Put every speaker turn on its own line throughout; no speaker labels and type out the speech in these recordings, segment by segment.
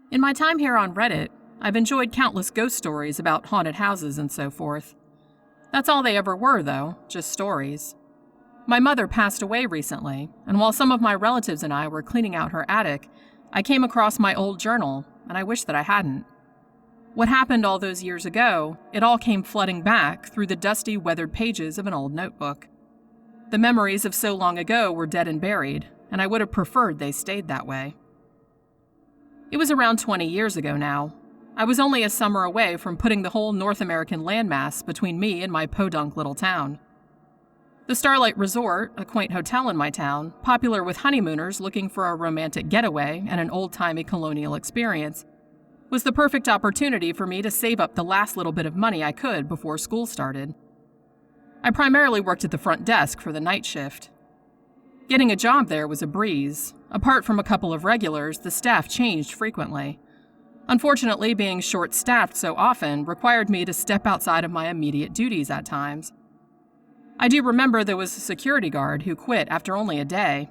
In my time here on Reddit, I've enjoyed countless ghost stories about haunted houses and so forth. That's all they ever were, though, just stories. My mother passed away recently, and while some of my relatives and I were cleaning out her attic, I came across my old journal, and I wish that I hadn't. What happened all those years ago, it all came flooding back through the dusty, weathered pages of an old notebook. The memories of so long ago were dead and buried, and I would have preferred they stayed that way. It was around 20 years ago now. I was only a summer away from putting the whole North American landmass between me and my podunk little town. The Starlight Resort, a quaint hotel in my town, popular with honeymooners looking for a romantic getaway and an old-timey colonial experience, was the perfect opportunity for me to save up the last little bit of money I could before school started. I primarily worked at the front desk for the night shift. Getting a job there was a breeze. Apart from a couple of regulars, the staff changed frequently. Unfortunately, being short-staffed so often required me to step outside of my immediate duties at times. I do remember there was a security guard who quit after only a day.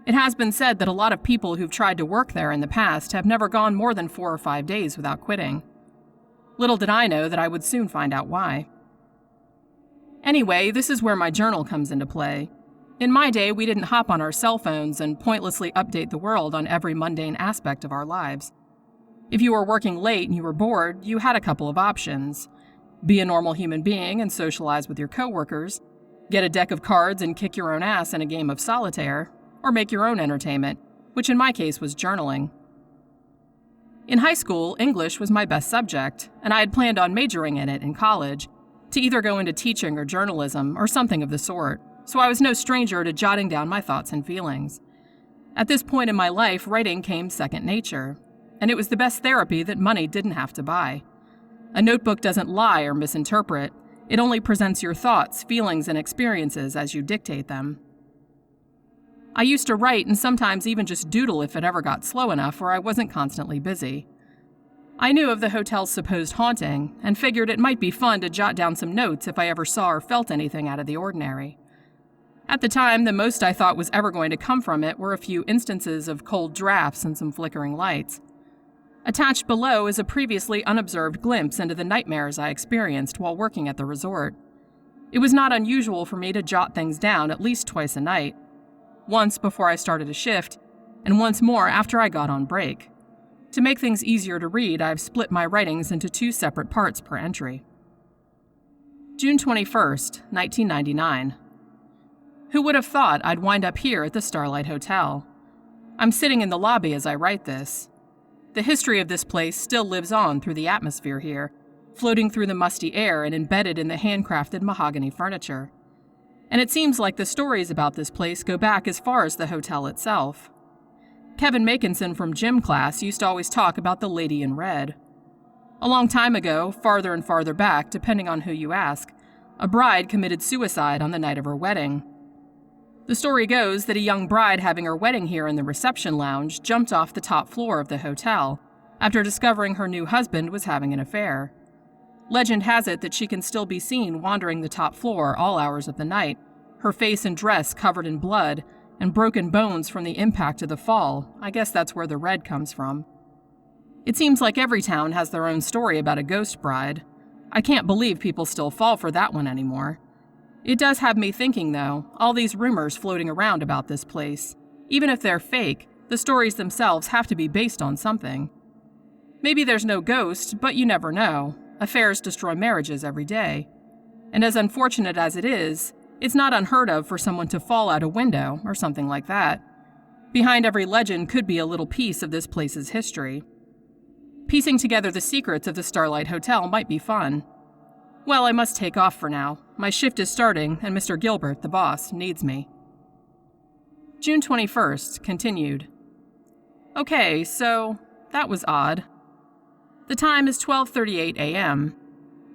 It has been said that a lot of people who've tried to work there in the past have never gone more than 4 or 5 days without quitting. Little did I know that I would soon find out why. Anyway, this is where my journal comes into play. In my day, we didn't hop on our cell phones and pointlessly update the world on every mundane aspect of our lives. If you were working late and you were bored, you had a couple of options. Be a normal human being and socialize with your coworkers, get a deck of cards and kick your own ass in a game of solitaire, or make your own entertainment, which in my case was journaling. In high school, English was my best subject, and I had planned on majoring in it in college, to either go into teaching or journalism or something of the sort, so I was no stranger to jotting down my thoughts and feelings. At this point in my life, writing came second nature, and it was the best therapy that money didn't have to buy. A notebook doesn't lie or misinterpret. It only presents your thoughts, feelings, and experiences as you dictate them. I used to write and sometimes even just doodle if it ever got slow enough where I wasn't constantly busy. I knew of the hotel's supposed haunting and figured it might be fun to jot down some notes if I ever saw or felt anything out of the ordinary. At the time, the most I thought was ever going to come from it were a few instances of cold drafts and some flickering lights. Attached below is a previously unobserved glimpse into the nightmares I experienced while working at the resort. It was not unusual for me to jot things down at least twice a night. Once before I started a shift, and once more after I got on break. To make things easier to read, I've split my writings into 2 separate parts per entry. June 21st, 1999. Who would have thought I'd wind up here at the Starlight Hotel? I'm sitting in the lobby as I write this. The history of this place still lives on through the atmosphere here, floating through the musty air and embedded in the handcrafted mahogany furniture. And it seems like the stories about this place go back as far as the hotel itself. Kevin Makinson from gym class used to always talk about the Lady in Red. A long time ago, farther and farther back, depending on who you ask, a bride committed suicide on the night of her wedding. The story goes that a young bride having her wedding here in the reception lounge jumped off the top floor of the hotel after discovering her new husband was having an affair. Legend has it that she can still be seen wandering the top floor all hours of the night, her face and dress covered in blood and broken bones from the impact of the fall. I guess that's where the red comes from. It seems like every town has their own story about a ghost bride. I can't believe people still fall for that one anymore. It does have me thinking, though, all these rumors floating around about this place. Even if they're fake, the stories themselves have to be based on something. Maybe there's no ghost, but you never know. Affairs destroy marriages every day. And as unfortunate as it is, it's not unheard of for someone to fall out a window or something like that. Behind every legend could be a little piece of this place's history. Piecing together the secrets of the Starlight Hotel might be fun. Well, I must take off for now. My shift is starting, and Mr. Gilbert, the boss, needs me. June 21st, continued. Okay, so that was odd. The time is 12:38 a.m.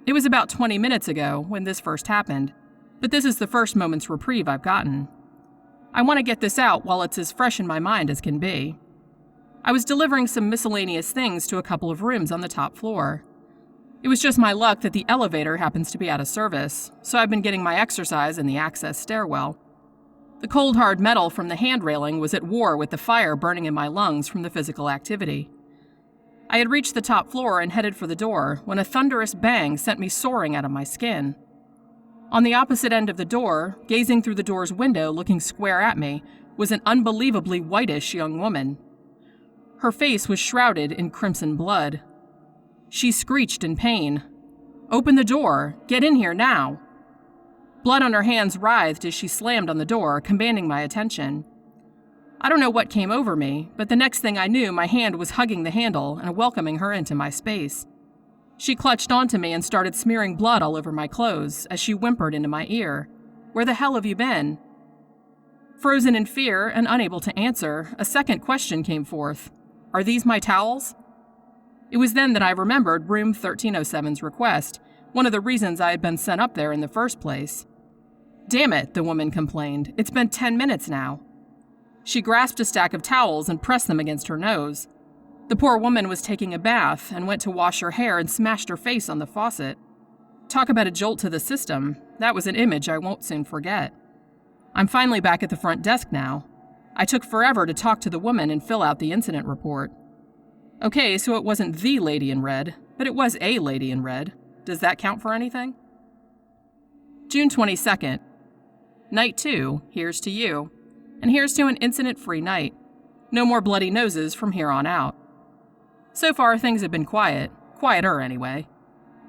It was about 20 minutes ago when this first happened, but this is the first moment's reprieve I've gotten. I want to get this out while it's as fresh in my mind as can be. I was delivering some miscellaneous things to a couple of rooms on the top floor. It was just my luck that the elevator happens to be out of service, so I've been getting my exercise in the access stairwell. The cold hard metal from the hand railing was at war with the fire burning in my lungs from the physical activity. I had reached the top floor and headed for the door when a thunderous bang sent me soaring out of my skin. On the opposite end of the door, gazing through the door's window looking square at me, was an unbelievably whitish young woman. Her face was shrouded in crimson blood. She screeched in pain. "Open the door! Get in here now!" Blood on her hands writhed as she slammed on the door, commanding my attention. I don't know what came over me, but the next thing I knew, my hand was hugging the handle and welcoming her into my space. She clutched onto me and started smearing blood all over my clothes as she whimpered into my ear, "Where the hell have you been?" Frozen in fear and unable to answer, a second question came forth. "Are these my towels?" It was then that I remembered Room 1307's request, one of the reasons I had been sent up there in the first place. "Damn it," the woman complained. "It's been 10 minutes now." She grasped a stack of towels and pressed them against her nose. The poor woman was taking a bath and went to wash her hair and smashed her face on the faucet. Talk about a jolt to the system. That was an image I won't soon forget. I'm finally back at the front desk now. I took forever to talk to the woman and fill out the incident report. Okay, so it wasn't the lady in red, but it was a lady in red. Does that count for anything? June 22nd. Night 2, here's to you. And here's to an incident-free night. No more bloody noses from here on out. So far, things have been quiet. Quieter, anyway.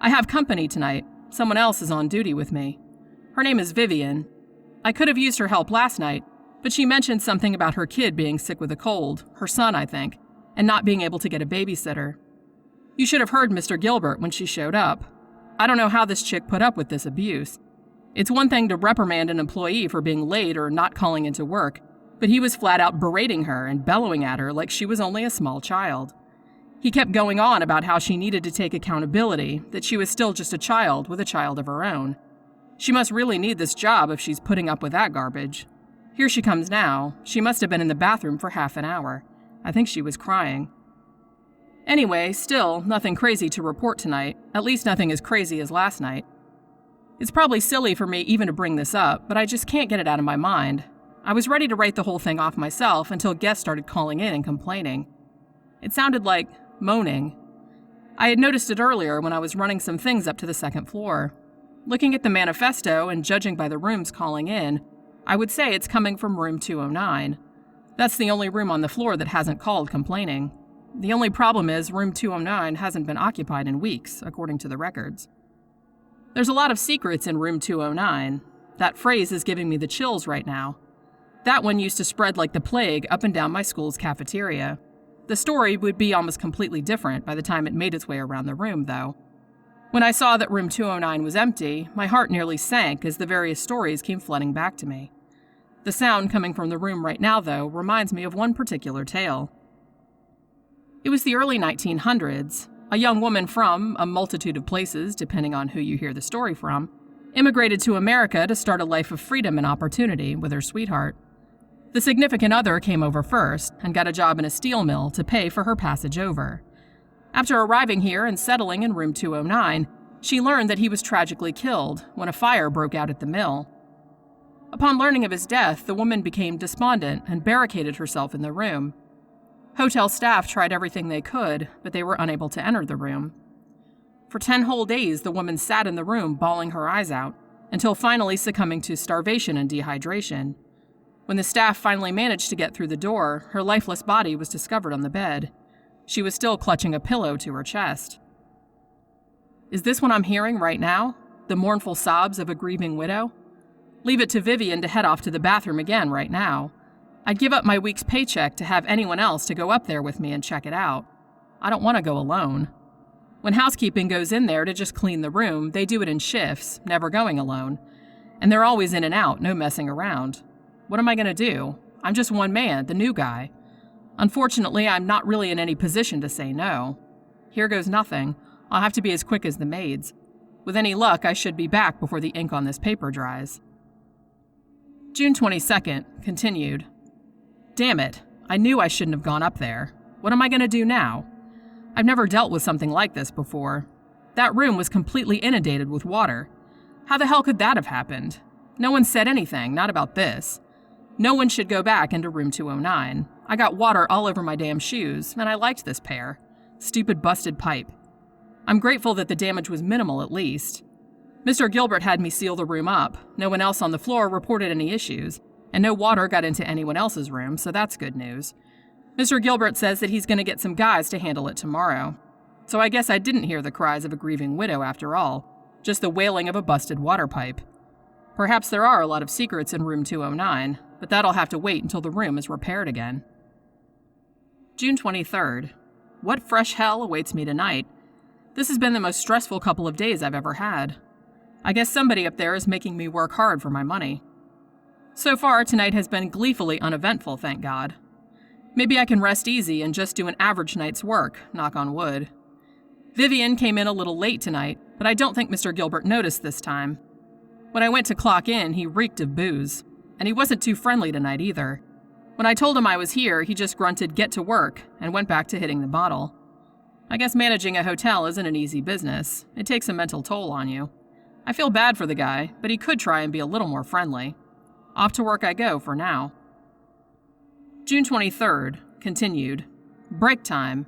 I have company tonight. Someone else is on duty with me. Her name is Vivian. I could have used her help last night, but she mentioned something about her kid being sick with a cold, her son, I think, and not being able to get a babysitter. You should have heard Mr. Gilbert when she showed up. I don't know how this chick put up with this abuse. It's one thing to reprimand an employee for being late or not calling into work, but he was flat out berating her and bellowing at her like she was only a small child. He kept going on about how she needed to take accountability, that she was still just a child with a child of her own. She must really need this job if she's putting up with that garbage. Here she comes now. She must have been in the bathroom for half an hour. I think she was crying. Anyway, still, nothing crazy to report tonight, at least nothing as crazy as last night. It's probably silly for me even to bring this up, but I just can't get it out of my mind. I was ready to write the whole thing off myself until guests started calling in and complaining. It sounded like moaning. I had noticed it earlier when I was running some things up to the second floor. Looking at the manifesto and judging by the rooms calling in, I would say it's coming from room 209. That's the only room on the floor that hasn't called complaining. The only problem is room 209 hasn't been occupied in weeks, according to the records. There's a lot of secrets in room 209. That phrase is giving me the chills right now. That one used to spread like the plague up and down my school's cafeteria. The story would be almost completely different by the time it made its way around the room, though. When I saw that room 209 was empty, my heart nearly sank as the various stories came flooding back to me. The sound coming from the room right now, though, reminds me of one particular tale. It was the early 1900s. A young woman from a multitude of places, depending on who you hear the story from, immigrated to America to start a life of freedom and opportunity with her sweetheart. The significant other came over first and got a job in a steel mill to pay for her passage over. After arriving here and settling in room 209, she learned that he was tragically killed when a fire broke out at the mill. Upon learning of his death, the woman became despondent and barricaded herself in the room. Hotel staff tried everything they could, but they were unable to enter the room. For 10 whole days, the woman sat in the room bawling her eyes out, until finally succumbing to starvation and dehydration. When the staff finally managed to get through the door, her lifeless body was discovered on the bed. She was still clutching a pillow to her chest. Is this what I'm hearing right now? The mournful sobs of a grieving widow? Leave it to Vivian to head off to the bathroom again right now. I'd give up my week's paycheck to have anyone else to go up there with me and check it out. I don't want to go alone. When housekeeping goes in there to just clean the room, they do it in shifts, never going alone. And they're always in and out, no messing around. What am I going to do? I'm just one man, the new guy. Unfortunately, I'm not really in any position to say no. Here goes nothing. I'll have to be as quick as the maids. With any luck, I should be back before the ink on this paper dries. June 22nd, continued. Damn it, I knew I shouldn't have gone up there. What am I going to do now? I've never dealt with something like this before. That room was completely inundated with water. How the hell could that have happened? No one said anything, not about this. No one should go back into room 209. I got water all over my damn shoes, and I liked this pair. Stupid busted pipe. I'm grateful that the damage was minimal at least. Mr. Gilbert had me seal the room up. No one else on the floor reported any issues, and no water got into anyone else's room, so that's good news. Mr. Gilbert says that he's going to get some guys to handle it tomorrow. So I guess I didn't hear the cries of a grieving widow after all, just the wailing of a busted water pipe. Perhaps there are a lot of secrets in room 209, but that'll have to wait until the room is repaired again. June 23rd. What fresh hell awaits me tonight? This has been the most stressful couple of days I've ever had. I guess somebody up there is making me work hard for my money. So far, tonight has been gleefully uneventful, thank God. Maybe I can rest easy and just do an average night's work, knock on wood. Vivian came in a little late tonight, but I don't think Mr. Gilbert noticed this time. When I went to clock in, he reeked of booze, and he wasn't too friendly tonight either. When I told him I was here, he just grunted, "Get to work," and went back to hitting the bottle. I guess managing a hotel isn't an easy business. It takes a mental toll on you. I feel bad for the guy, but he could try and be a little more friendly. Off to work I go for now. June 23rd. Continued. Break time.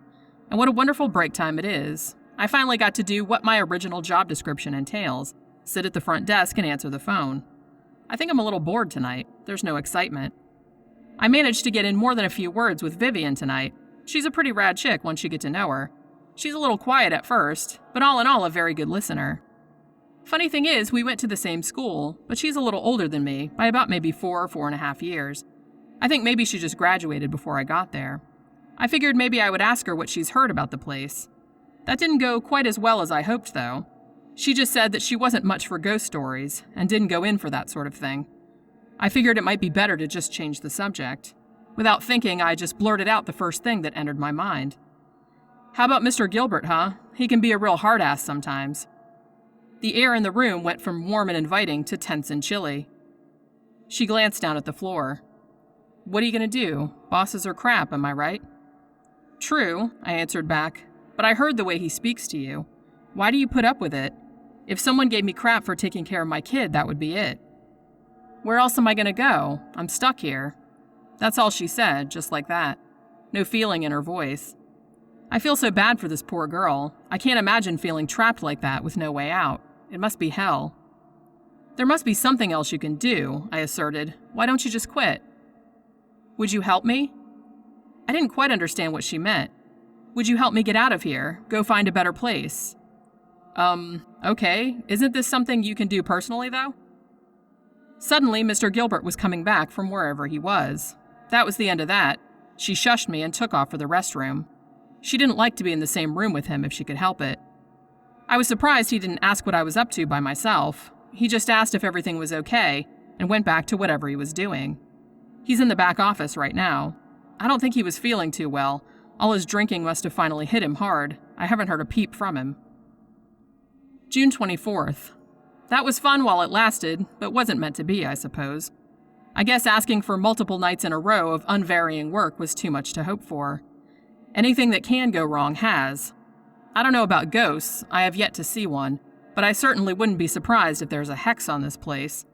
And what a wonderful break time it is. I finally got to do what my original job description entails. Sit at the front desk and answer the phone. I think I'm a little bored tonight. There's no excitement. I managed to get in more than a few words with Vivian tonight. She's a pretty rad chick once you get to know her. She's a little quiet at first, but all in all a very good listener. Funny thing is, we went to the same school, but she's a little older than me by about maybe 4 or 4.5 years. I think maybe she just graduated before I got there. I figured maybe I would ask her what she's heard about the place. That didn't go quite as well as I hoped, though. She just said that she wasn't much for ghost stories and didn't go in for that sort of thing. I figured it might be better to just change the subject. Without thinking, I just blurted out the first thing that entered my mind. "How about Mr. Gilbert, huh? He can be a real hard-ass sometimes." The air in the room went from warm and inviting to tense and chilly. She glanced down at the floor. "What are you going to do? Bosses are crap, am I right?" "True," I answered back, "but I heard the way he speaks to you. Why do you put up with it? If someone gave me crap for taking care of my kid, that would be it." "Where else am I going to go? I'm stuck here." That's all she said, just like that. No feeling in her voice. I feel so bad for this poor girl. I can't imagine feeling trapped like that with no way out. It must be hell. "There must be something else you can do," I asserted. "Why don't you just quit?" "Would you help me?" I didn't quite understand what she meant. "Would you help me get out of here? Go find a better place?" Okay. Isn't this something you can do personally, though?" Suddenly, Mr. Gilbert was coming back from wherever he was. That was the end of that. She shushed me and took off for the restroom. She didn't like to be in the same room with him if she could help it. I was surprised he didn't ask what I was up to by myself. He just asked if everything was okay and went back to whatever he was doing. He's in the back office right now. I don't think he was feeling too well. All his drinking must have finally hit him hard. I haven't heard a peep from him. June 24th. That was fun while it lasted, but wasn't meant to be, I suppose. I guess asking for multiple nights in a row of unvarying work was too much to hope for. Anything that can go wrong has. I don't know about ghosts, I have yet to see one, but I certainly wouldn't be surprised if there's a hex on this place.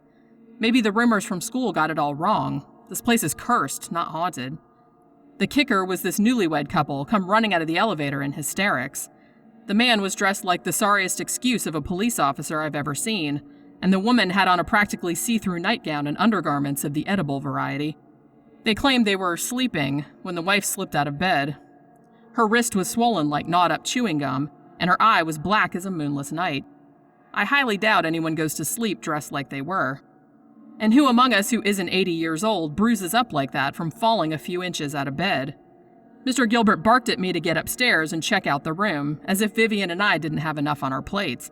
Maybe the rumors from school got it all wrong. This place is cursed, not haunted. The kicker was this newlywed couple come running out of the elevator in hysterics. The man was dressed like the sorriest excuse of a police officer I've ever seen, and the woman had on a practically see-through nightgown and undergarments of the edible variety. They claimed they were sleeping when the wife slipped out of bed. Her wrist was swollen like gnawed-up chewing gum, and her eye was black as a moonless night. I highly doubt anyone goes to sleep dressed like they were. And who among us who isn't 80 years old bruises up like that from falling a few inches out of bed? Mr. Gilbert barked at me to get upstairs and check out the room, as if Vivian and I didn't have enough on our plates.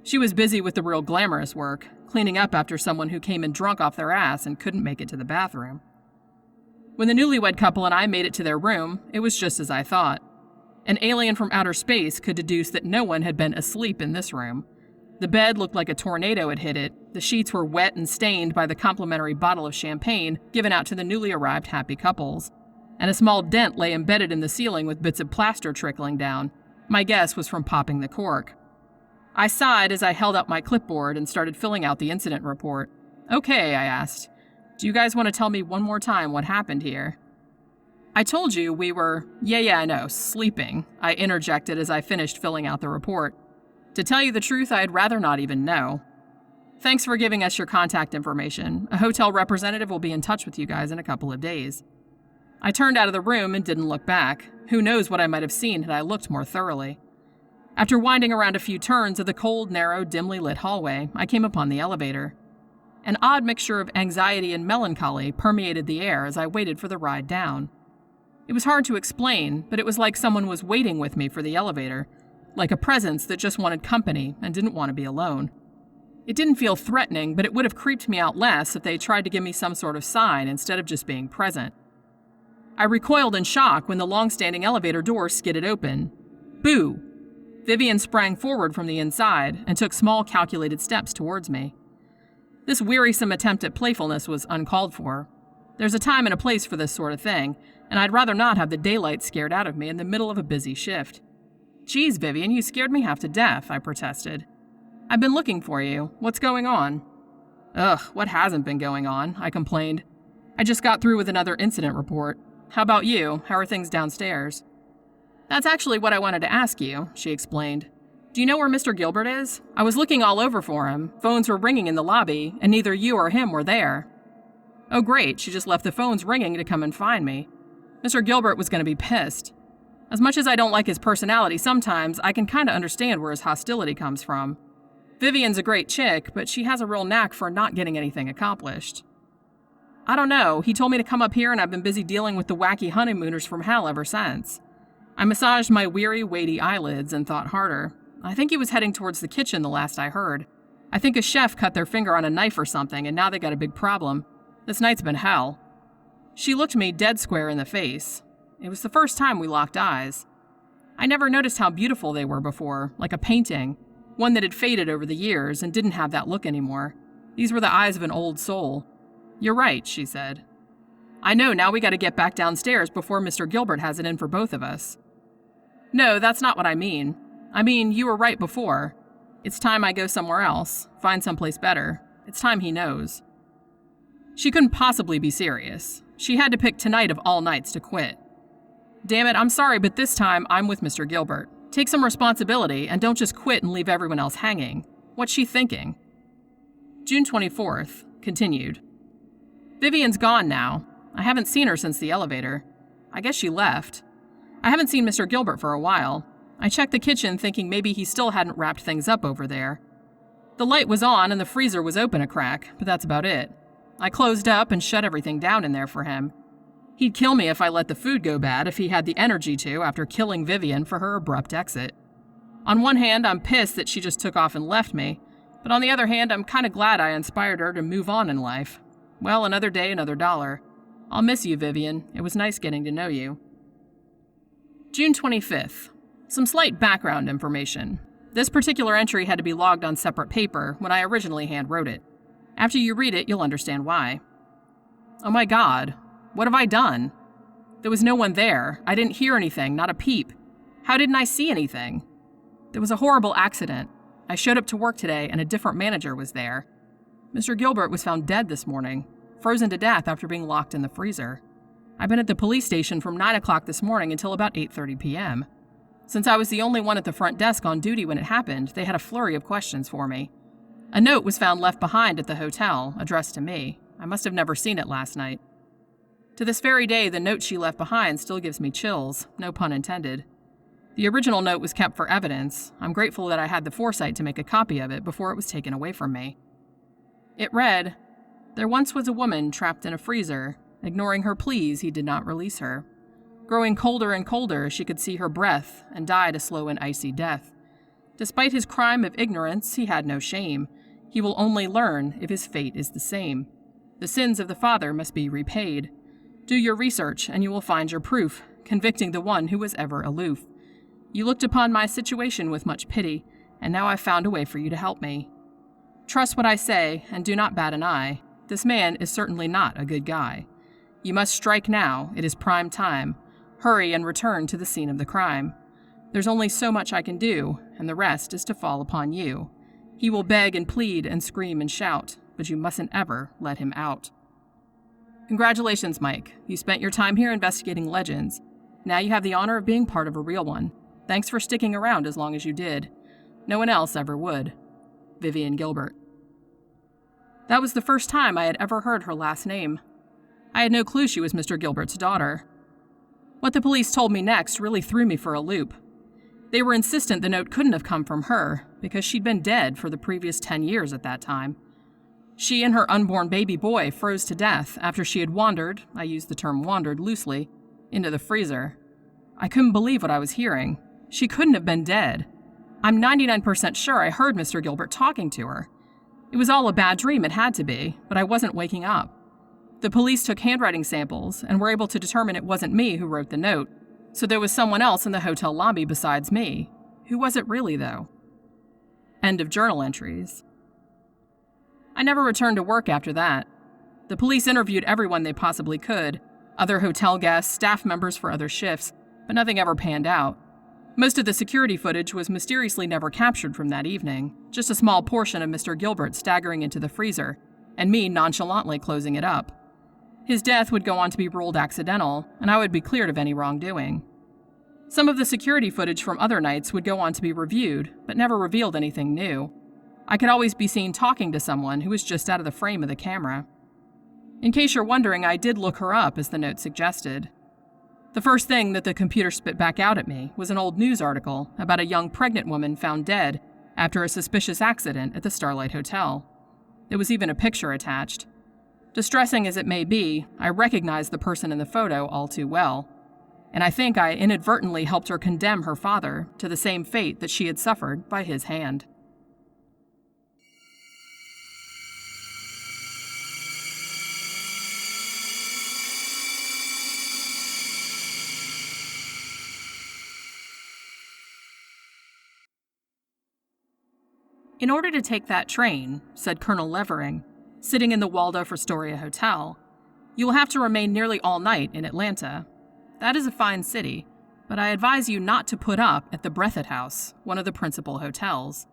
She was busy with the real glamorous work, cleaning up after someone who came in drunk off their ass and couldn't make it to the bathroom. When the newlywed couple and I made it to their room, it was just as I thought. An alien from outer space could deduce that no one had been asleep in this room. The bed looked like a tornado had hit it. The sheets were wet and stained by the complimentary bottle of champagne given out to the newly arrived happy couples. And a small dent lay embedded in the ceiling with bits of plaster trickling down. My guess was from popping the cork. I sighed as I held up my clipboard and started filling out the incident report. "Okay," I asked. Do you guys want to tell me one more time what happened here? I told you we were, yeah, I know, sleeping, I interjected as I finished filling out the report. To tell you the truth, I'd rather not even know. Thanks for giving us your contact information. A hotel representative will be in touch with you guys in a couple of days. I turned out of the room and didn't look back. Who knows what I might have seen had I looked more thoroughly. After winding around a few turns of the cold, narrow, dimly lit hallway, I came upon the elevator. An odd mixture of anxiety and melancholy permeated the air as I waited for the ride down. It was hard to explain, but it was like someone was waiting with me for the elevator, like a presence that just wanted company and didn't want to be alone. It didn't feel threatening, but it would have creeped me out less if they tried to give me some sort of sign instead of just being present. I recoiled in shock when the long-standing elevator door skidded open. Boo! Vivian sprang forward from the inside and took small, calculated steps towards me. This wearisome attempt at playfulness was uncalled for. There's a time and a place for this sort of thing, and I'd rather not have the daylight scared out of me in the middle of a busy shift. Geez, Vivian, you scared me half to death, I protested. I've been looking for you. What's going on? Ugh, what hasn't been going on, I complained. I just got through with another incident report. How about you? How are things downstairs? That's actually what I wanted to ask you, she explained. Do you know where Mr. Gilbert is? I was looking all over for him. Phones were ringing in the lobby, and neither you or him were there. Oh great, she just left the phones ringing to come and find me. Mr. Gilbert was going to be pissed. As much as I don't like his personality sometimes, I can kind of understand where his hostility comes from. Vivian's a great chick, but she has a real knack for not getting anything accomplished. I don't know, he told me to come up here and I've been busy dealing with the wacky honeymooners from hell ever since. I massaged my weary, weighty eyelids and thought harder. I think he was heading towards the kitchen the last I heard. I think a chef cut their finger on a knife or something and now they got a big problem. This night's been hell. She looked me dead square in the face. It was the first time we locked eyes. I never noticed how beautiful they were before, like a painting. One that had faded over the years and didn't have that look anymore. These were the eyes of an old soul. You're right, she said. I know, now we gotta get back downstairs before Mr. Gilbert has it in for both of us. No, that's not what I mean. I mean, you were right before. It's time I go somewhere else, find someplace better. It's time he knows. She couldn't possibly be serious. She had to pick tonight of all nights to quit. Damn it, I'm sorry, but this time I'm with Mr. Gilbert. Take some responsibility and don't just quit and leave everyone else hanging. What's she thinking? June 24th, continued. Vivian's gone now. I haven't seen her since the elevator. I guess she left. I haven't seen Mr. Gilbert for a while. I checked the kitchen thinking maybe he still hadn't wrapped things up over there. The light was on and the freezer was open a crack, but that's about it. I closed up and shut everything down in there for him. He'd kill me if I let the food go bad if he had the energy to after killing Vivian for her abrupt exit. On one hand, I'm pissed that she just took off and left me, but on the other hand, I'm kind of glad I inspired her to move on in life. Well, another day, another dollar. I'll miss you, Vivian. It was nice getting to know you. June 25th. Some slight background information. This particular entry had to be logged on separate paper when I originally hand-wrote it. After you read it, you'll understand why. Oh my God. What have I done? There was no one there. I didn't hear anything, not a peep. How didn't I see anything? There was a horrible accident. I showed up to work today and a different manager was there. Mr. Gilbert was found dead this morning, frozen to death after being locked in the freezer. I've been at the police station from 9 o'clock this morning until about 8:30 p.m. Since I was the only one at the front desk on duty when it happened, they had a flurry of questions for me. A note was found left behind at the hotel, addressed to me. I must have never seen it last night. To this very day, the note she left behind still gives me chills, no pun intended. The original note was kept for evidence. I'm grateful that I had the foresight to make a copy of it before it was taken away from me. It read, "There once was a woman trapped in a freezer. Ignoring her pleas, he did not release her. Growing colder and colder, she could see her breath and died a slow and icy death. Despite his crime of ignorance, he had no shame. He will only learn if his fate is the same. The sins of the father must be repaid. Do your research, and you will find your proof, convicting the one who was ever aloof. You looked upon my situation with much pity, and now I've found a way for you to help me. Trust what I say, and do not bat an eye. This man is certainly not a good guy. You must strike now, it is prime time. Hurry and return to the scene of the crime. There's only so much I can do, and the rest is to fall upon you. He will beg and plead and scream and shout, but you mustn't ever let him out." Congratulations, Mike. You spent your time here investigating legends. Now you have the honor of being part of a real one. Thanks for sticking around as long as you did. No one else ever would. Vivian Gilbert. That was the first time I had ever heard her last name. I had no clue she was Mr. Gilbert's daughter. What the police told me next really threw me for a loop. They were insistent the note couldn't have come from her, because she'd been dead for the previous 10 years at that time. She and her unborn baby boy froze to death after she had wandered, I use the term wandered loosely, into the freezer. I couldn't believe what I was hearing. She couldn't have been dead. I'm 99% sure I heard Mr. Gilbert talking to her. It was all a bad dream, it had to be, but I wasn't waking up. The police took handwriting samples and were able to determine it wasn't me who wrote the note, so there was someone else in the hotel lobby besides me. Who was it really, though? End of journal entries. I never returned to work after that. The police interviewed everyone they possibly could, other hotel guests, staff members for other shifts, but nothing ever panned out. Most of the security footage was mysteriously never captured from that evening, just a small portion of Mr. Gilbert staggering into the freezer, and me nonchalantly closing it up. His death would go on to be ruled accidental, and I would be cleared of any wrongdoing. Some of the security footage from other nights would go on to be reviewed, but never revealed anything new. I could always be seen talking to someone who was just out of the frame of the camera. In case you're wondering, I did look her up, as the note suggested. The first thing that the computer spit back out at me was an old news article about a young pregnant woman found dead after a suspicious accident at the Starlight Hotel. There was even a picture attached. Distressing as it may be, I recognized the person in the photo all too well, and I think I inadvertently helped her condemn her father to the same fate that she had suffered by his hand. In order to take that train, said Colonel Levering, sitting in the Waldorf Astoria Hotel, you will have to remain nearly all night in Atlanta. That is a fine city, but I advise you not to put up at the Breathitt House, one of the principal hotels.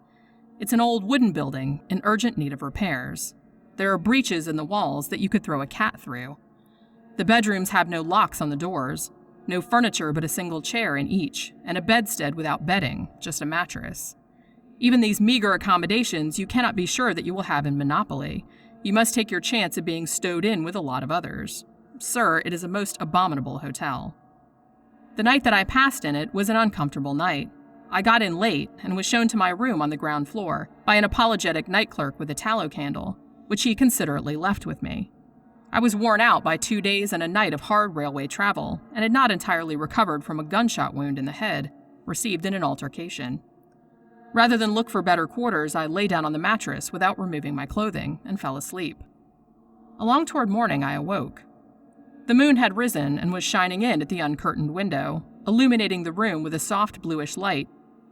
It's an old wooden building in urgent need of repairs. There are breaches in the walls that you could throw a cat through. The bedrooms have no locks on the doors, no furniture but a single chair in each, and a bedstead without bedding, just a mattress. Even these meager accommodations you cannot be sure that you will have in Monopoly. You must take your chance of being stowed in with a lot of others. Sir, it is a most abominable hotel. The night that I passed in it was an uncomfortable night. I got in late and was shown to my room on the ground floor by an apologetic night clerk with a tallow candle, which he considerately left with me. I was worn out by 2 days and a night of hard railway travel and had not entirely recovered from a gunshot wound in the head, received in an altercation. Rather than look for better quarters, I lay down on the mattress without removing my clothing and fell asleep. Along toward morning, I awoke. The moon had risen and was shining in at the uncurtained window, illuminating the room with a soft bluish light,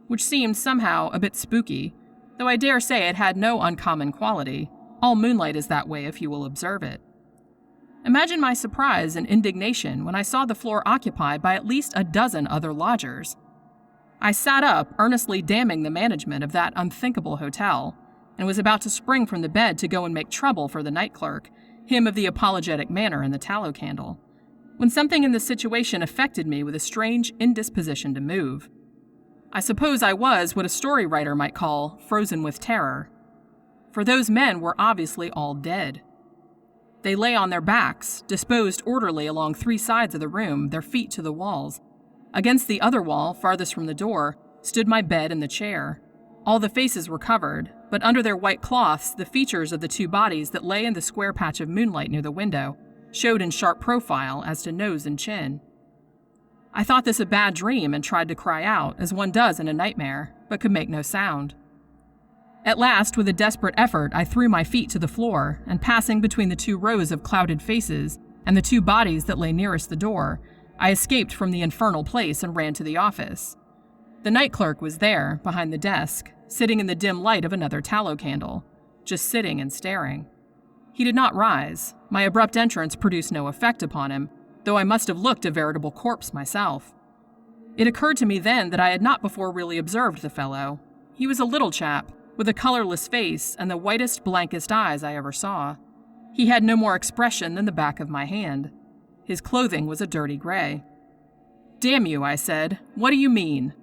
which seemed somehow a bit spooky, though I dare say it had no uncommon quality. All moonlight is that way if you will observe it. Imagine my surprise and indignation when I saw the floor occupied by at least a dozen other lodgers. I sat up, earnestly damning the management of that unthinkable hotel, and was about to spring from the bed to go and make trouble for the night clerk, him of the apologetic manner and the tallow candle, when something in the situation affected me with a strange indisposition to move. I suppose I was what a story writer might call frozen with terror, for those men were obviously all dead. They lay on their backs, disposed orderly along 3 sides of the room, their feet to the walls. Against the other wall, farthest from the door, stood my bed and the chair. All the faces were covered, but under their white cloths, the features of the 2 bodies that lay in the square patch of moonlight near the window showed in sharp profile as to nose and chin. I thought this a bad dream and tried to cry out, as one does in a nightmare, but could make no sound. At last, with a desperate effort, I threw my feet to the floor, and passing between the 2 rows of clouded faces and the 2 bodies that lay nearest the door, I escaped from the infernal place and ran to the office. The night clerk was there, behind the desk, sitting in the dim light of another tallow candle, just sitting and staring. He did not rise. My abrupt entrance produced no effect upon him, though I must have looked a veritable corpse myself. It occurred to me then that I had not before really observed the fellow. He was a little chap, with a colorless face and the whitest, blankest eyes I ever saw. He had no more expression than the back of my hand. His clothing was a dirty gray. "Damn you," I said. "What do you mean?"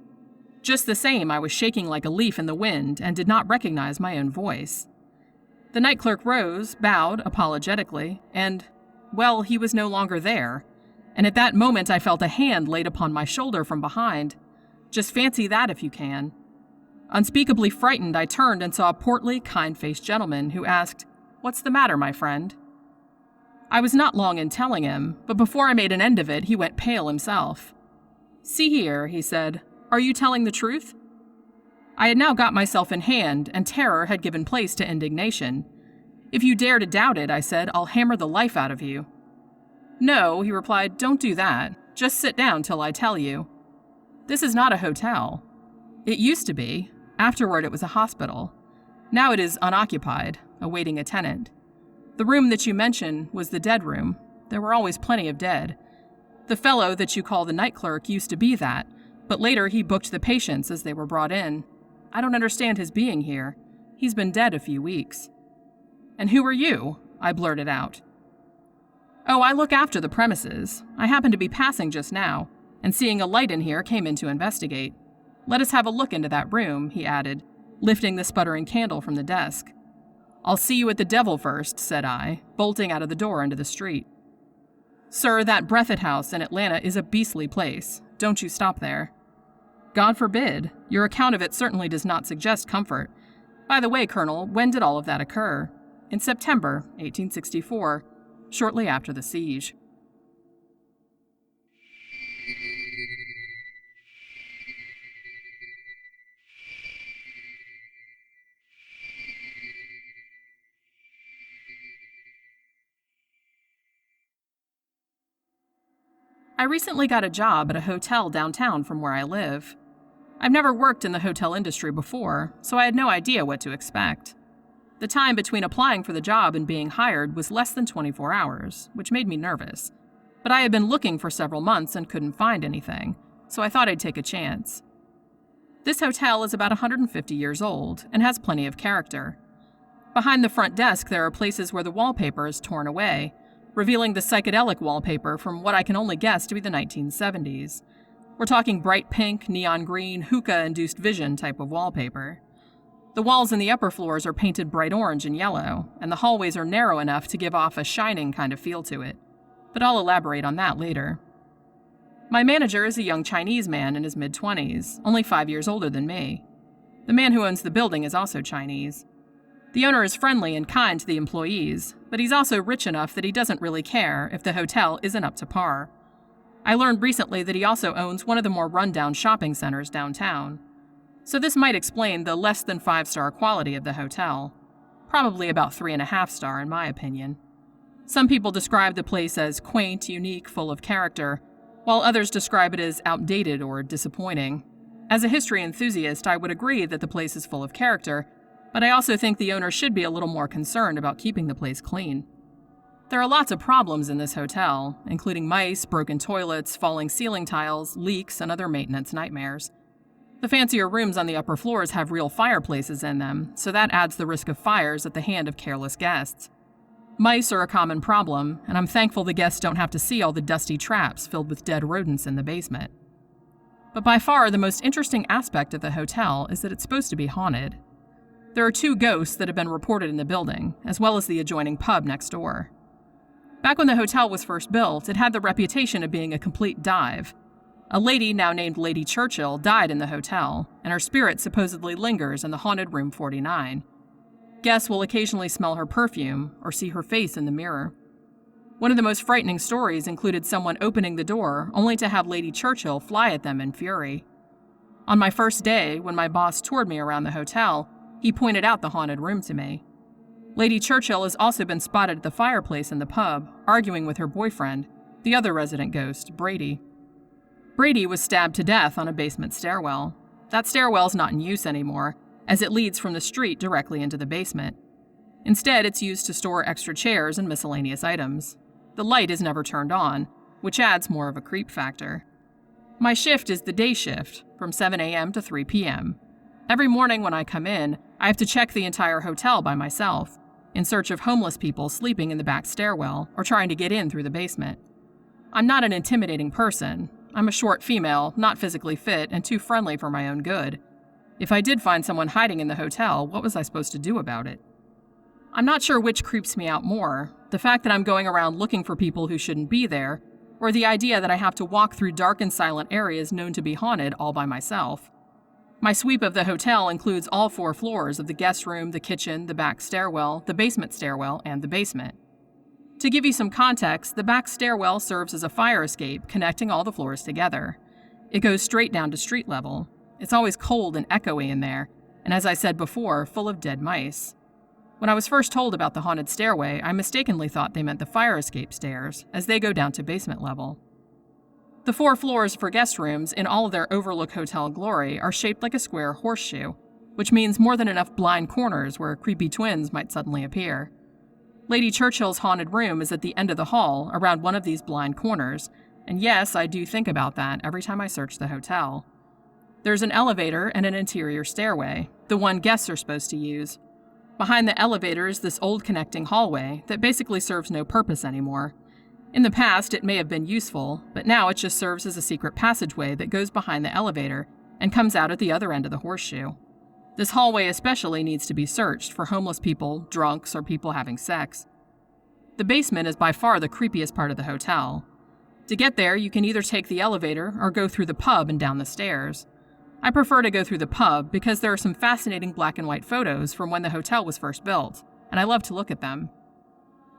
Just the same, I was shaking like a leaf in the wind and did not recognize my own voice. The night clerk rose, bowed apologetically, and, well, he was no longer there. And at that moment I felt a hand laid upon my shoulder from behind. Just fancy that if you can. Unspeakably frightened, I turned and saw a portly, kind-faced gentleman who asked, "What's the matter, my friend?" I was not long in telling him, but before I made an end of it, he went pale himself. "See here," he said, "are you telling the truth?" I had now got myself in hand, and terror had given place to indignation. "If you dare to doubt it," I said, "I'll hammer the life out of you." "No," he replied, "don't do that. Just sit down till I tell you. This is not a hotel. It used to be. Afterward it was a hospital. Now it is unoccupied, awaiting a tenant. The room that you mention was the dead room. There were always plenty of dead. The fellow that you call the night clerk used to be that, but later he booked the patients as they were brought in. I don't understand his being here. He's been dead a few weeks." "And who are you?" I blurted out. "Oh, I look after the premises. I happened to be passing just now, and seeing a light in here came in to investigate. Let us have a look into that room," he added, lifting the sputtering candle from the desk. "I'll see you at the devil first," said I, bolting out of the door into the street. "Sir, that Breathitt House in Atlanta is a beastly place. Don't you stop there." "God forbid. Your account of it certainly does not suggest comfort. By the way, Colonel, when did all of that occur?" "In September, 1864, shortly after the siege." I recently got a job at a hotel downtown from where I live. I've never worked in the hotel industry before, so I had no idea what to expect. The time between applying for the job and being hired was less than 24 hours, which made me nervous. But I had been looking for several months and couldn't find anything, so I thought I'd take a chance. This hotel is about 150 years old and has plenty of character. Behind the front desk there are places where the wallpaper is torn away, revealing the psychedelic wallpaper from what I can only guess to be the 1970s. We're talking bright pink, neon green, hookah-induced vision type of wallpaper. The walls in the upper floors are painted bright orange and yellow, and the hallways are narrow enough to give off a shining kind of feel to it. But I'll elaborate on that later. My manager is a young Chinese man in his mid-20s, only 5 years older than me. The man who owns the building is also Chinese. The owner is friendly and kind to the employees, but he's also rich enough that he doesn't really care if the hotel isn't up to par. I learned recently that he also owns one of the more run-down shopping centers downtown. So this might explain the less than 5-star quality of the hotel. Probably about 3.5 star in my opinion. Some people describe the place as quaint, unique, full of character, while others describe it as outdated or disappointing. As a history enthusiast, I would agree that the place is full of character, but I also think the owner should be a little more concerned about keeping the place clean. There are lots of problems in this hotel, including mice, broken toilets, falling ceiling tiles, leaks, and other maintenance nightmares. The fancier rooms on the upper floors have real fireplaces in them, so that adds the risk of fires at the hand of careless guests. Mice are a common problem, and I'm thankful the guests don't have to see all the dusty traps filled with dead rodents in the basement. But by far the most interesting aspect of the hotel is that it's supposed to be haunted. There are 2 ghosts that have been reported in the building, as well as the adjoining pub next door. Back when the hotel was first built, it had the reputation of being a complete dive. A lady now named Lady Churchill died in the hotel, and her spirit supposedly lingers in the haunted room 49. Guests will occasionally smell her perfume or see her face in the mirror. One of the most frightening stories included someone opening the door only to have Lady Churchill fly at them in fury. On my first day, when my boss toured me around the hotel, he pointed out the haunted room to me. Lady Churchill has also been spotted at the fireplace in the pub, arguing with her boyfriend, the other resident ghost, Brady. Brady was stabbed to death on a basement stairwell. That stairwell's not in use anymore, as it leads from the street directly into the basement. Instead, it's used to store extra chairs and miscellaneous items. The light is never turned on, which adds more of a creep factor. My shift is the day shift, from 7 a.m. to 3 p.m. Every morning when I come in, I have to check the entire hotel by myself, in search of homeless people sleeping in the back stairwell or trying to get in through the basement. I'm not an intimidating person. I'm a short female, not physically fit, and too friendly for my own good. If I did find someone hiding in the hotel, what was I supposed to do about it? I'm not sure which creeps me out more, the fact that I'm going around looking for people who shouldn't be there, or the idea that I have to walk through dark and silent areas known to be haunted all by myself. My sweep of the hotel includes all 4 floors of the guest room, the kitchen, the back stairwell, the basement stairwell, and the basement. To give you some context, the back stairwell serves as a fire escape connecting all the floors together. It goes straight down to street level. It's always cold and echoey in there, and as I said before, full of dead mice. When I was first told about the haunted stairway, I mistakenly thought they meant the fire escape stairs, as they go down to basement level. The 4 floors for guest rooms, in all of their overlook hotel glory, are shaped like a square horseshoe, which means more than enough blind corners where creepy twins might suddenly appear. Lady Churchill's haunted room is at the end of the hall, around one of these blind corners, and yes, I do think about that every time I search the hotel. There's an elevator and an interior stairway, the one guests are supposed to use. Behind the elevator is this old connecting hallway that basically serves no purpose anymore. In the past, it may have been useful, but now it just serves as a secret passageway that goes behind the elevator and comes out at the other end of the horseshoe. This hallway especially needs to be searched for homeless people, drunks, or people having sex. The basement is by far the creepiest part of the hotel. To get there, you can either take the elevator or go through the pub and down the stairs. I prefer to go through the pub because there are some fascinating black and white photos from when the hotel was first built, and I love to look at them.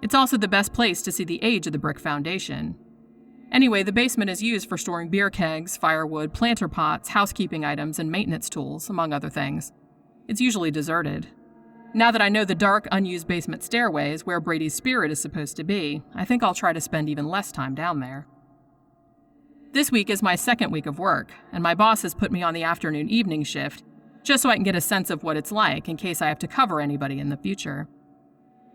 It's also the best place to see the age of the brick foundation. Anyway, the basement is used for storing beer kegs, firewood, planter pots, housekeeping items, and maintenance tools, among other things. It's usually deserted. Now that I know the dark, unused basement stairway is where Brady's spirit is supposed to be, I think I'll try to spend even less time down there. This week is my 2nd week of work, and my boss has put me on the afternoon-evening shift, just so I can get a sense of what it's like in case I have to cover anybody in the future.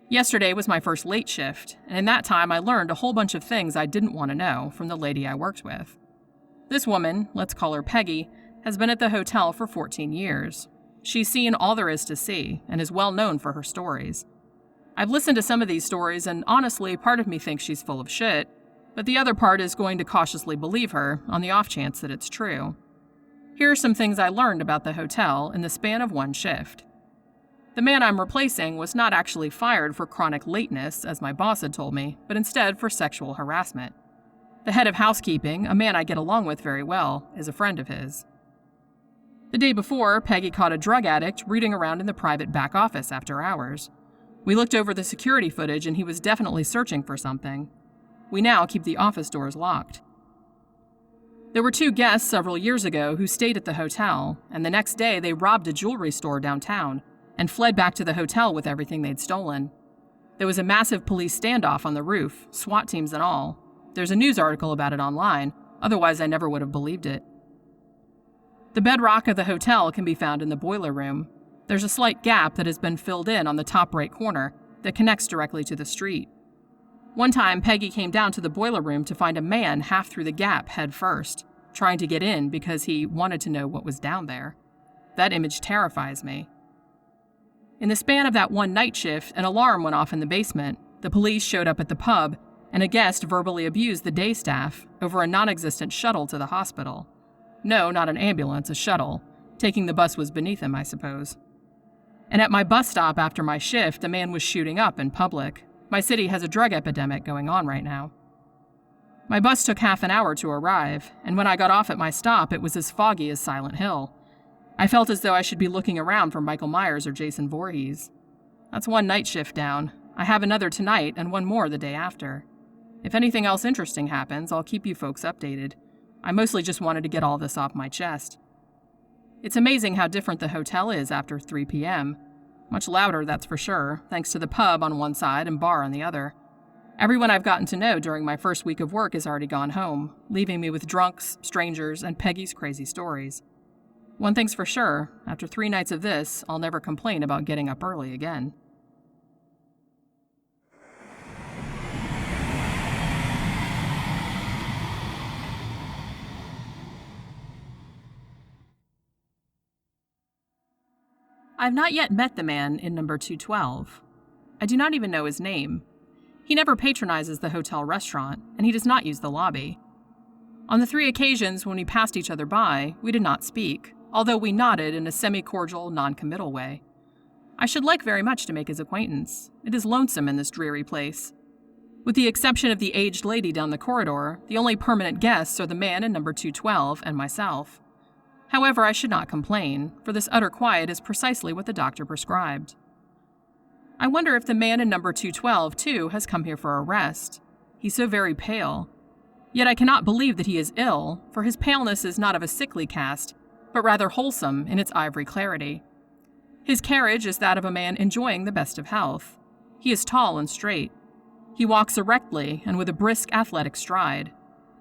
Yesterday was my first late shift, and in that time I learned a whole bunch of things I didn't want to know from the lady I worked with. This woman, let's call her Peggy, has been at the hotel for 14 years. She's seen all there is to see, and is well known for her stories. I've listened to some of these stories, and honestly, part of me thinks she's full of shit, but the other part is going to cautiously believe her on the off chance that it's true. Here are some things I learned about the hotel in the span of one shift. The man I'm replacing was not actually fired for chronic lateness, as my boss had told me, but instead for sexual harassment. The head of housekeeping, a man I get along with very well, is a friend of his. The day before, Peggy caught a drug addict rooting around in the private back office after hours. We looked over the security footage and he was definitely searching for something. We now keep the office doors locked. There were 2 guests several years ago who stayed at the hotel, and the next day they robbed a jewelry store downtown and fled back to the hotel with everything they'd stolen. There was a massive police standoff on the roof, SWAT teams and all. There's a news article about it online, otherwise I never would have believed it. The bedrock of the hotel can be found in the boiler room. There's a slight gap that has been filled in on the top right corner that connects directly to the street. One time, Peggy came down to the boiler room to find a man half through the gap head first, trying to get in because he wanted to know what was down there. That image terrifies me. In the span of that one night shift, an alarm went off in the basement, the police showed up at the pub, and a guest verbally abused the day staff over a non-existent shuttle to the hospital. No, not an ambulance, a shuttle. Taking the bus was beneath him, I suppose. And at my bus stop after my shift, a man was shooting up in public. My city has a drug epidemic going on right now. My bus took half an hour to arrive, and when I got off at my stop, it was as foggy as Silent Hill. I felt as though I should be looking around for Michael Myers or Jason Voorhees. That's one night shift down. I have another tonight and one more the day after. If anything else interesting happens, I'll keep you folks updated. I mostly just wanted to get all this off my chest. It's amazing how different the hotel is after 3 p.m. Much louder, that's for sure, thanks to the pub on one side and bar on the other. Everyone I've gotten to know during my first week of work has already gone home, leaving me with drunks, strangers, and Peggy's crazy stories. One thing's for sure, after 3 nights of this, I'll never complain about getting up early again. I've not yet met the man in number 212. I do not even know his name. He never patronizes the hotel restaurant, and he does not use the lobby. On the 3 occasions when we passed each other by, we did not speak, although we nodded in a semi-cordial, non-committal way. I should like very much to make his acquaintance. It is lonesome in this dreary place. With the exception of the aged lady down the corridor, the only permanent guests are the man in number 212 and myself. However, I should not complain, for this utter quiet is precisely what the doctor prescribed. I wonder if the man in number 212, too, has come here for a rest. He's so very pale. Yet I cannot believe that he is ill, for his paleness is not of a sickly cast, but rather wholesome in its ivory clarity. His carriage is that of a man enjoying the best of health. He is tall and straight. He walks erectly and with a brisk, athletic stride.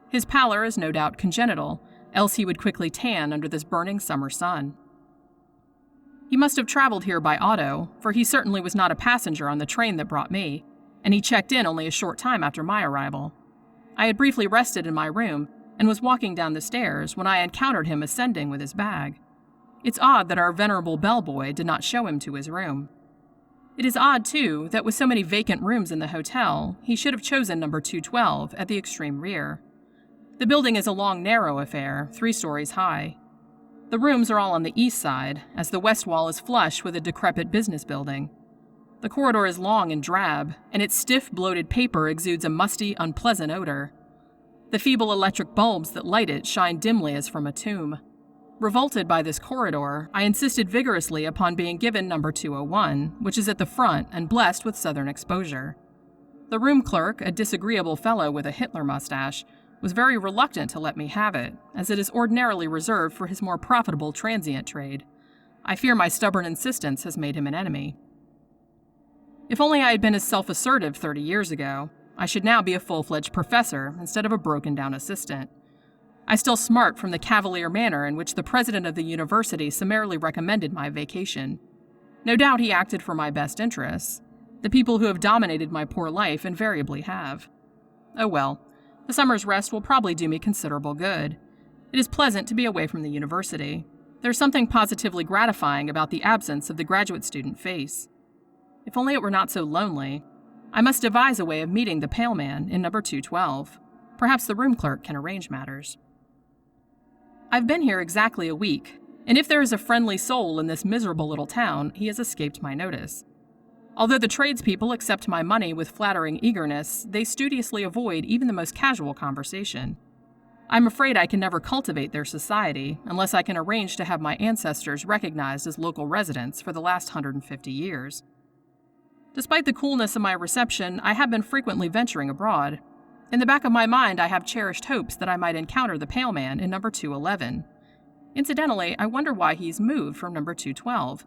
His pallor is no doubt congenital, else he would quickly tan under this burning summer sun. He must have traveled here by auto, for he certainly was not a passenger on the train that brought me, and he checked in only a short time after my arrival. I had briefly rested in my room and was walking down the stairs when I encountered him ascending with his bag. It's odd that our venerable bellboy did not show him to his room. It is odd, too, that with so many vacant rooms in the hotel, he should have chosen number 212 at the extreme rear. The building is a long, narrow affair, 3 stories high. The rooms are all on the east side, as the west wall is flush with a decrepit business building. The corridor is long and drab, and its stiff, bloated paper exudes a musty, unpleasant odor. The feeble electric bulbs that light it shine dimly as from a tomb. Revolted by this corridor, I insisted vigorously upon being given number 201, which is at the front and blessed with southern exposure. The room clerk, a disagreeable fellow with a Hitler mustache, was very reluctant to let me have it, as it is ordinarily reserved for his more profitable transient trade. I fear my stubborn insistence has made him an enemy. If only I had been as self-assertive 30 years ago, I should now be a full-fledged professor instead of a broken-down assistant. I still smart from the cavalier manner in which the president of the university summarily recommended my vacation. No doubt he acted for my best interests. The people who have dominated my poor life invariably have. Oh well, the summer's rest will probably do me considerable good. It is pleasant to be away from the university. There's something positively gratifying about the absence of the graduate student face. If only it were not so lonely. I must devise a way of meeting the pale man in number 212. Perhaps the room clerk can arrange matters. I've been here exactly a week, and if there is a friendly soul in this miserable little town, he has escaped my notice. Although the tradespeople accept my money with flattering eagerness, they studiously avoid even the most casual conversation. I'm afraid I can never cultivate their society unless I can arrange to have my ancestors recognized as local residents for the last 150 years. Despite the coolness of my reception, I have been frequently venturing abroad. In the back of my mind, I have cherished hopes that I might encounter the pale man in number 211. Incidentally, I wonder why he's moved from number 212.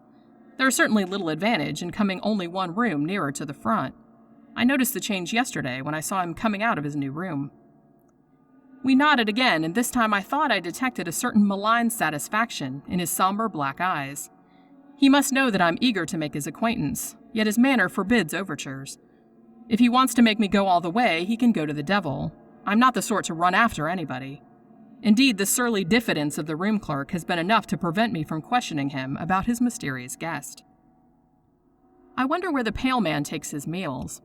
There is certainly little advantage in coming only one room nearer to the front. I noticed the change yesterday when I saw him coming out of his new room. We nodded again, and this time I thought I detected a certain malign satisfaction in his somber black eyes. He must know that I'm eager to make his acquaintance, yet his manner forbids overtures. If he wants to make me go all the way, he can go to the devil. I'm not the sort to run after anybody. Indeed, the surly diffidence of the room clerk has been enough to prevent me from questioning him about his mysterious guest. I wonder where the pale man takes his meals.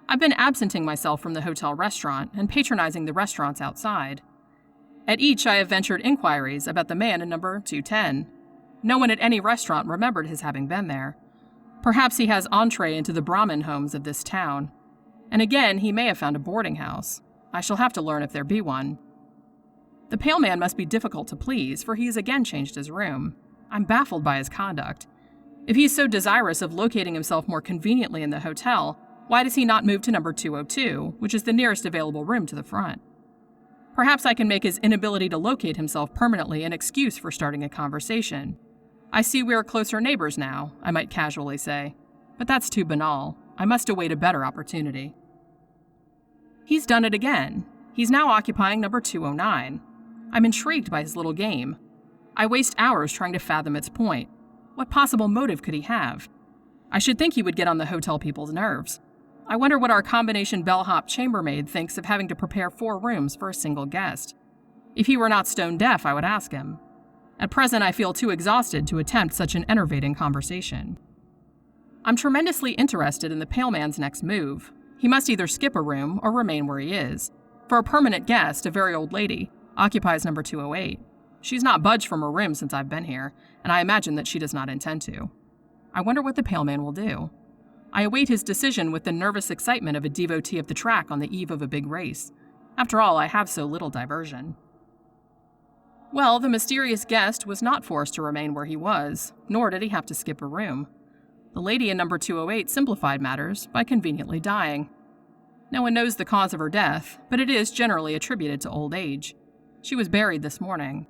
I've been absenting myself from the hotel restaurant and patronizing the restaurants outside. At each, I have ventured inquiries about the man in number 210. No one at any restaurant remembered his having been there. Perhaps he has entree into the Brahmin homes of this town. And again, he may have found a boarding house. I shall have to learn if there be one. The pale man must be difficult to please, for he has again changed his room. I'm baffled by his conduct. If he is so desirous of locating himself more conveniently in the hotel, why does he not move to number 202, which is the nearest available room to the front? Perhaps I can make his inability to locate himself permanently an excuse for starting a conversation. I see we are closer neighbors now, I might casually say. But that's too banal. I must await a better opportunity. He's done it again. He's now occupying number 209. I'm intrigued by his little game. I waste hours trying to fathom its point. What possible motive could he have? I should think he would get on the hotel people's nerves. I wonder what our combination bellhop chambermaid thinks of having to prepare 4 rooms for a single guest. If he were not stone deaf, I would ask him. At present, I feel too exhausted to attempt such an enervating conversation. I'm tremendously interested in the Pale Man's next move. He must either skip a room or remain where he is. For a permanent guest, a very old lady, occupies number 208. She's not budged from her room since I've been here, and I imagine that she does not intend to. I wonder what the Pale Man will do. I await his decision with the nervous excitement of a devotee of the track on the eve of a big race. After all, I have so little diversion. Well, the mysterious guest was not forced to remain where he was, nor did he have to skip a room. The lady in number 208 simplified matters by conveniently dying. No one knows the cause of her death, but it is generally attributed to old age. She was buried this morning.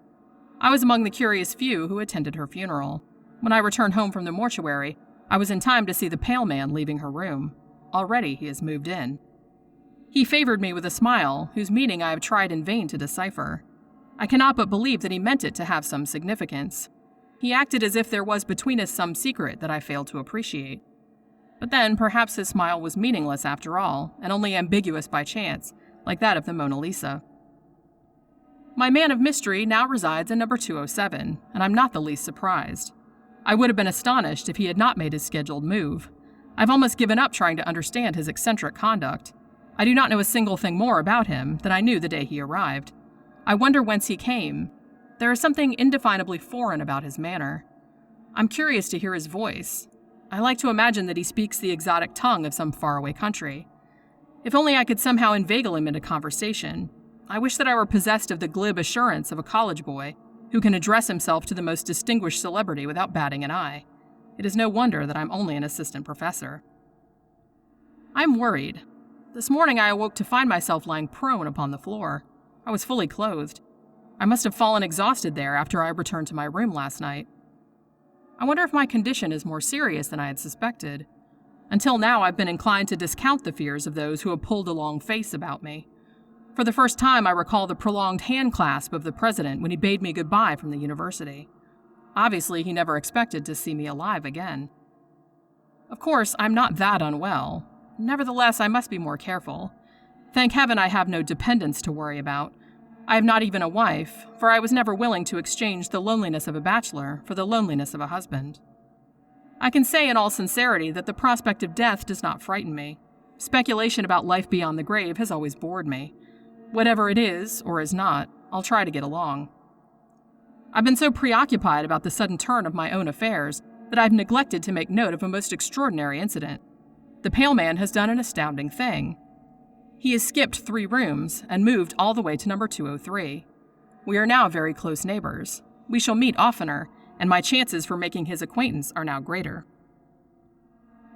I was among the curious few who attended her funeral. When I returned home from the mortuary, I was in time to see the Pale Man leaving her room. Already he has moved in. He favored me with a smile, whose meaning I have tried in vain to decipher. I cannot but believe that he meant it to have some significance. He acted as if there was between us some secret that I failed to appreciate. But then, perhaps his smile was meaningless after all, and only ambiguous by chance, like that of the Mona Lisa. My man of mystery now resides in number 207, and I'm not the least surprised. I would have been astonished if he had not made his scheduled move. I've almost given up trying to understand his eccentric conduct. I do not know a single thing more about him than I knew the day he arrived. I wonder whence he came. There is something indefinably foreign about his manner. I'm curious to hear his voice. I like to imagine that he speaks the exotic tongue of some faraway country. If only I could somehow inveigle him into conversation. I wish that I were possessed of the glib assurance of a college boy who can address himself to the most distinguished celebrity without batting an eye. It is no wonder that I'm only an assistant professor. I'm worried. This morning I awoke to find myself lying prone upon the floor. I was fully clothed. I must have fallen exhausted there after I returned to my room last night. I wonder if my condition is more serious than I had suspected. Until now, I've been inclined to discount the fears of those who have pulled a long face about me. For the first time, I recall the prolonged hand clasp of the president when he bade me goodbye from the university. Obviously, he never expected to see me alive again. Of course, I'm not that unwell. Nevertheless, I must be more careful. Thank heaven I have no dependents to worry about. I have not even a wife, for I was never willing to exchange the loneliness of a bachelor for the loneliness of a husband. I can say in all sincerity that the prospect of death does not frighten me. Speculation about life beyond the grave has always bored me. Whatever it is, or is not, I'll try to get along. I've been so preoccupied about the sudden turn of my own affairs that I've neglected to make note of a most extraordinary incident. The Pale Man has done an astounding thing. He has skipped 3 rooms and moved all the way to number 203. We are now very close neighbors. We shall meet oftener, and my chances for making his acquaintance are now greater.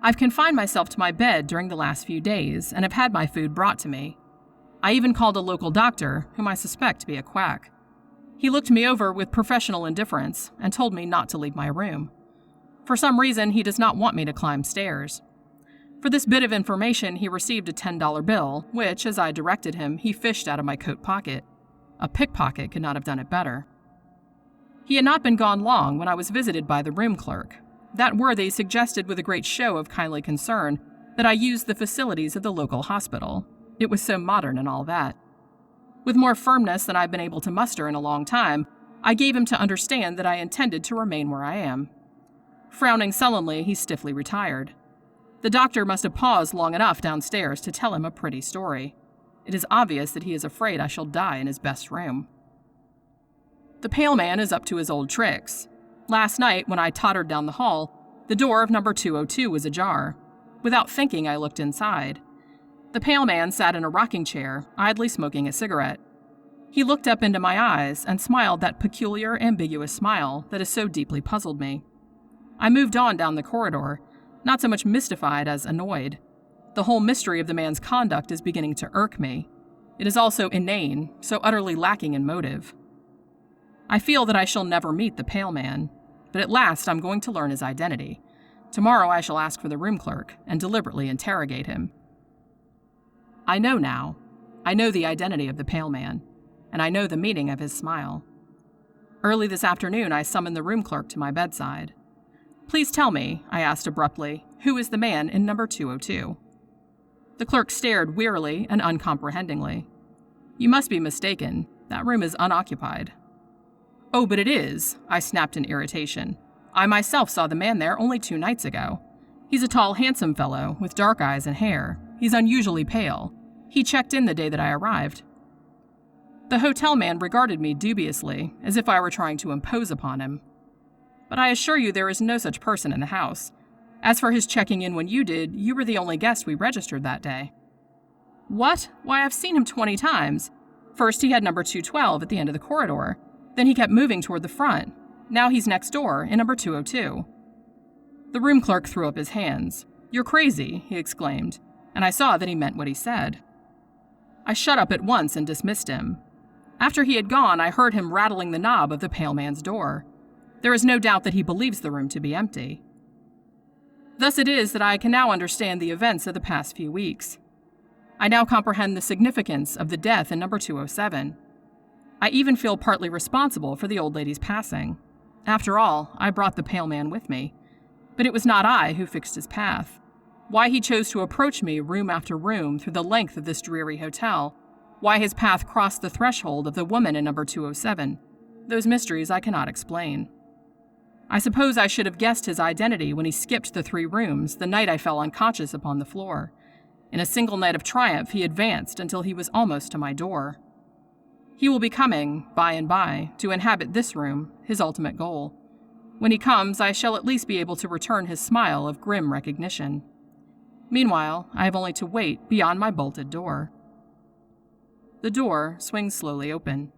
I've confined myself to my bed during the last few days and have had my food brought to me. I even called a local doctor, whom I suspect to be a quack. He looked me over with professional indifference and told me not to leave my room. For some reason, he does not want me to climb stairs. For this bit of information, he received a $10 bill, which, as I directed him, he fished out of my coat pocket. A pickpocket could not have done it better. He had not been gone long when I was visited by the room clerk. That worthy suggested with a great show of kindly concern that I use the facilities of the local hospital. It was so modern and all that. With more firmness than I've been able to muster in a long time, I gave him to understand that I intended to remain where I am. Frowning sullenly, he stiffly retired. The doctor must have paused long enough downstairs to tell him a pretty story. It is obvious that he is afraid I shall die in his best room. The Pale Man is up to his old tricks. Last night, when I tottered down the hall, the door of number 202 was ajar. Without thinking, I looked inside. The Pale Man sat in a rocking chair, idly smoking a cigarette. He looked up into my eyes and smiled that peculiar, ambiguous smile that has so deeply puzzled me. I moved on down the corridor, not so much mystified as annoyed. The whole mystery of the man's conduct is beginning to irk me. It is also inane, so utterly lacking in motive. I feel that I shall never meet the Pale Man, but at last I'm going to learn his identity. Tomorrow I shall ask for the room clerk and deliberately interrogate him. I know now. I know the identity of the Pale Man, and I know the meaning of his smile. Early this afternoon I summoned the room clerk to my bedside. "Please tell me," I asked abruptly, "who is the man in number 202? The clerk stared wearily and uncomprehendingly. "You must be mistaken. That room is unoccupied." "Oh, but it is," I snapped in irritation. "I myself saw the man there only 2 nights ago. He's a tall, handsome fellow with dark eyes and hair. He's unusually pale. He checked in the day that I arrived. The hotel man regarded me dubiously, as if I were trying to impose upon him. But I assure you there is no such person in the house. As for his checking in when you did, you were the only guest we registered that day. What? Why, I've seen him 20 times. First he had number 212 at the end of the corridor. Then he kept moving toward the front. Now he's next door, in number 202. The room clerk threw up his hands. "You're crazy," he exclaimed, and I saw that he meant what he said. I shut up at once and dismissed him. After he had gone, I heard him rattling the knob of the pale man's door. There is no doubt that he believes the room to be empty. Thus it is that I can now understand the events of the past few weeks. I now comprehend the significance of the death in number 207. I even feel partly responsible for the old lady's passing. After all, I brought the pale man with me. But it was not I who fixed his path. Why he chose to approach me room after room through the length of this dreary hotel, why his path crossed the threshold of the woman in number 207, those mysteries I cannot explain. I suppose I should have guessed his identity when he skipped the 3 rooms the night I fell unconscious upon the floor. In a single night of triumph, he advanced until he was almost to my door. He will be coming, by and by, to inhabit this room, his ultimate goal. When he comes, I shall at least be able to return his smile of grim recognition. Meanwhile, I have only to wait beyond my bolted door. The door swings slowly open.